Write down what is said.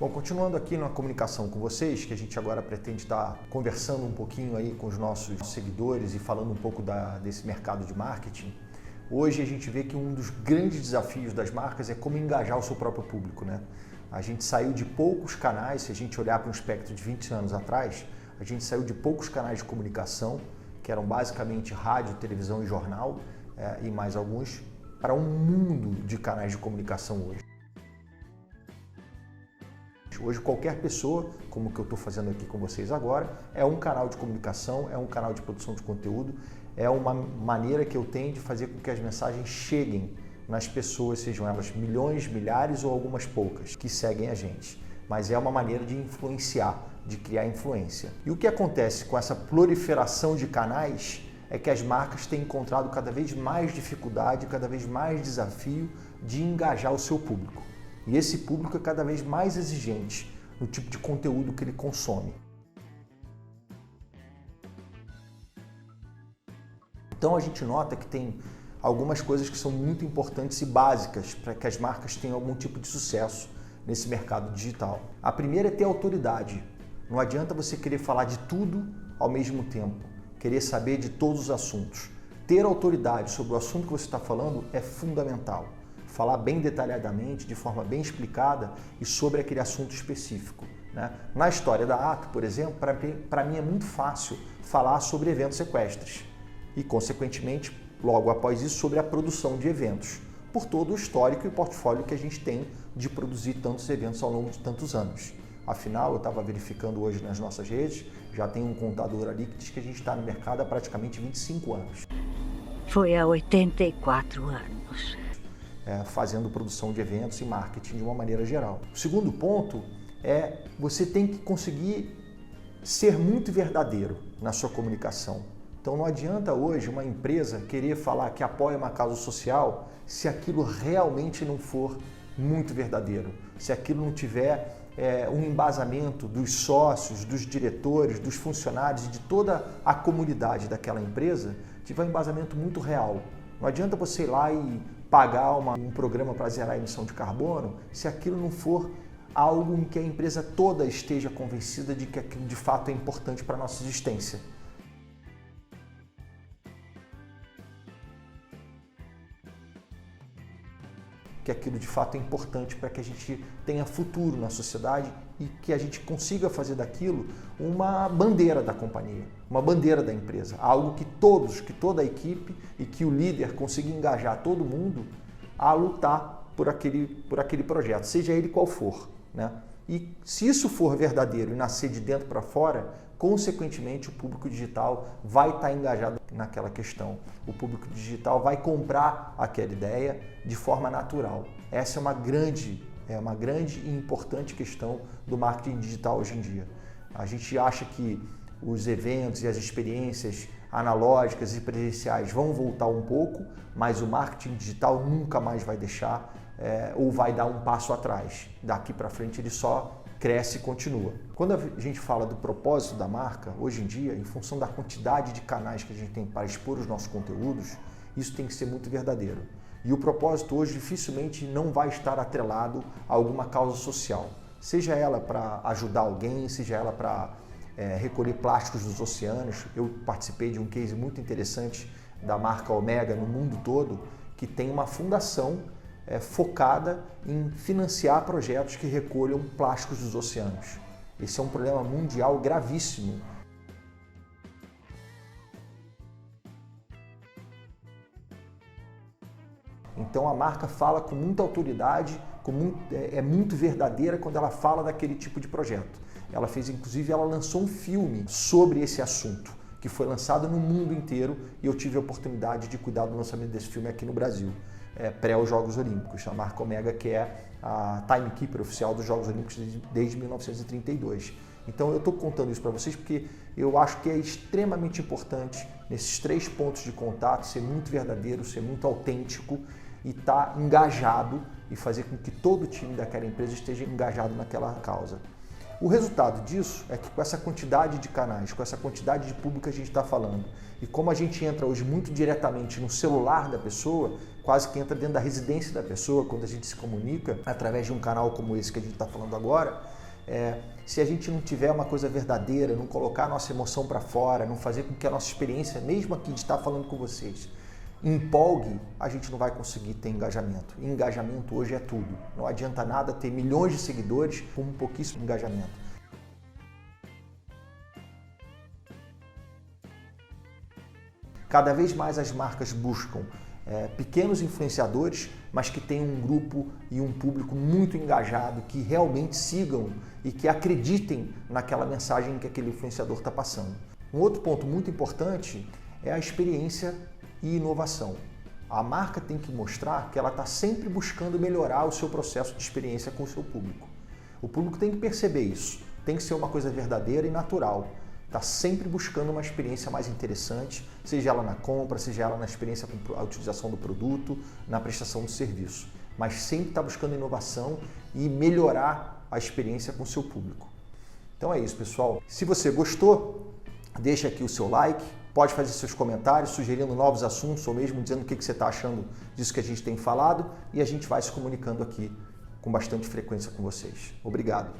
Bom, continuando aqui na comunicação com vocês, que a gente agora pretende estar conversando um pouquinho aí com os nossos seguidores e falando um pouco desse mercado de marketing. Hoje a gente vê que um dos grandes desafios das marcas é como engajar o seu próprio público, né? A gente saiu de poucos canais, se a gente olhar para um espectro de 20 anos atrás, a gente saiu de poucos canais de comunicação, que eram basicamente rádio, televisão e jornal, e mais alguns, para um mundo de canais de comunicação hoje. Hoje qualquer pessoa, como o que eu estou fazendo aqui com vocês agora, é um canal de comunicação, é um canal de produção de conteúdo, é uma maneira que eu tenho de fazer com que as mensagens cheguem nas pessoas, sejam elas milhões, milhares ou algumas poucas, que seguem a gente. Mas é uma maneira de influenciar, de criar influência. E o que acontece com essa proliferação de canais é que as marcas têm encontrado cada vez mais dificuldade, cada vez mais desafio de engajar o seu público. E esse público é cada vez mais exigente no tipo de conteúdo que ele consome. Então a gente nota que tem algumas coisas que são muito importantes e básicas para que as marcas tenham algum tipo de sucesso nesse mercado digital. A primeira é ter autoridade. Não adianta você querer falar de tudo ao mesmo tempo, querer saber de todos os assuntos. Ter autoridade sobre o assunto que você está falando é fundamental. Falar bem detalhadamente, de forma bem explicada e sobre aquele assunto específico, né? Na história da Ato, por exemplo, para mim é muito fácil falar sobre eventos equestres e, consequentemente, logo após isso, sobre a produção de eventos, por todo o histórico e portfólio que a gente tem de produzir tantos eventos ao longo de tantos anos. Afinal, eu estava verificando hoje nas nossas redes, já tem um contador ali que diz que a gente está no mercado há praticamente 25 anos. Foi há 84 anos. Fazendo produção de eventos e marketing de uma maneira geral. O segundo ponto é você tem que conseguir ser muito verdadeiro na sua comunicação. Então não adianta hoje uma empresa querer falar que apoia uma causa social se aquilo realmente não for muito verdadeiro, se aquilo não tiver um embasamento dos sócios, dos diretores, dos funcionários e de toda a comunidade daquela empresa, tiver um embasamento muito real. Não adianta você ir lá e pagar um programa para zerar a emissão de carbono se aquilo não for algo em que a empresa toda esteja convencida de que aquilo de fato é importante para a nossa existência. Que aquilo de fato é importante para que a gente tenha futuro na sociedade e que a gente consiga fazer daquilo uma bandeira da companhia, uma bandeira da empresa, algo que toda a equipe e que o líder consiga engajar todo mundo a lutar por aquele projeto, seja ele qual for, né? E se isso for verdadeiro e nascer de dentro para fora, consequentemente o público digital vai estar engajado naquela questão. O público digital vai comprar aquela ideia de forma natural. Essa é uma grande e importante questão do marketing digital hoje em dia. A gente acha que os eventos e as experiências analógicas e presenciais vão voltar um pouco, mas o marketing digital nunca mais vai deixar ou vai dar um passo atrás. Daqui para frente ele só cresce e continua. Quando a gente fala do propósito da marca, hoje em dia, em função da quantidade de canais que a gente tem para expor os nossos conteúdos, isso tem que ser muito verdadeiro. E o propósito hoje dificilmente não vai estar atrelado a alguma causa social. Seja ela para ajudar alguém, seja ela para recolher plásticos dos oceanos. Eu participei de um case muito interessante da marca Omega no mundo todo, que tem uma fundação focada em financiar projetos que recolham plásticos dos oceanos. Esse é um problema mundial gravíssimo. Então a marca fala com muita autoridade, é muito verdadeira quando ela fala daquele tipo de projeto. Ela lançou um filme sobre esse assunto, que foi lançado no mundo inteiro e eu tive a oportunidade de cuidar do lançamento desse filme aqui no Brasil. Pré os Jogos Olímpicos, a marca Omega, que é a timekeeper oficial dos Jogos Olímpicos desde 1932. Então eu estou contando isso para vocês porque eu acho que é extremamente importante nesses 3 pontos de contato ser muito verdadeiro, ser muito autêntico e estar engajado e fazer com que todo o time daquela empresa esteja engajado naquela causa. O resultado disso é que com essa quantidade de canais, com essa quantidade de público que a gente está falando, e como a gente entra hoje muito diretamente no celular da pessoa, quase que entra dentro da residência da pessoa quando a gente se comunica através de um canal como esse que a gente está falando agora. Se a gente não tiver uma coisa verdadeira, não colocar a nossa emoção para fora, não fazer com que a nossa experiência, mesmo aqui de estar falando com vocês, empolgue, a gente não vai conseguir ter engajamento. E engajamento hoje é tudo. Não adianta nada ter milhões de seguidores com um pouquíssimo engajamento. Cada vez mais as marcas buscam pequenos influenciadores, mas que tenham um grupo e um público muito engajado, que realmente sigam e que acreditem naquela mensagem que aquele influenciador está passando. Um outro ponto muito importante é a experiência e inovação. A marca tem que mostrar que ela está sempre buscando melhorar o seu processo de experiência com o seu público. O público tem que perceber isso, tem que ser uma coisa verdadeira e natural. Está sempre buscando uma experiência mais interessante, seja ela na compra, seja ela na experiência com a utilização do produto, na prestação do serviço. Mas sempre está buscando inovação e melhorar a experiência com o seu público. Então é isso, pessoal. Se você gostou, deixa aqui o seu like, pode fazer seus comentários, sugerindo novos assuntos ou mesmo dizendo o que você está achando disso que a gente tem falado e a gente vai se comunicando aqui com bastante frequência com vocês. Obrigado.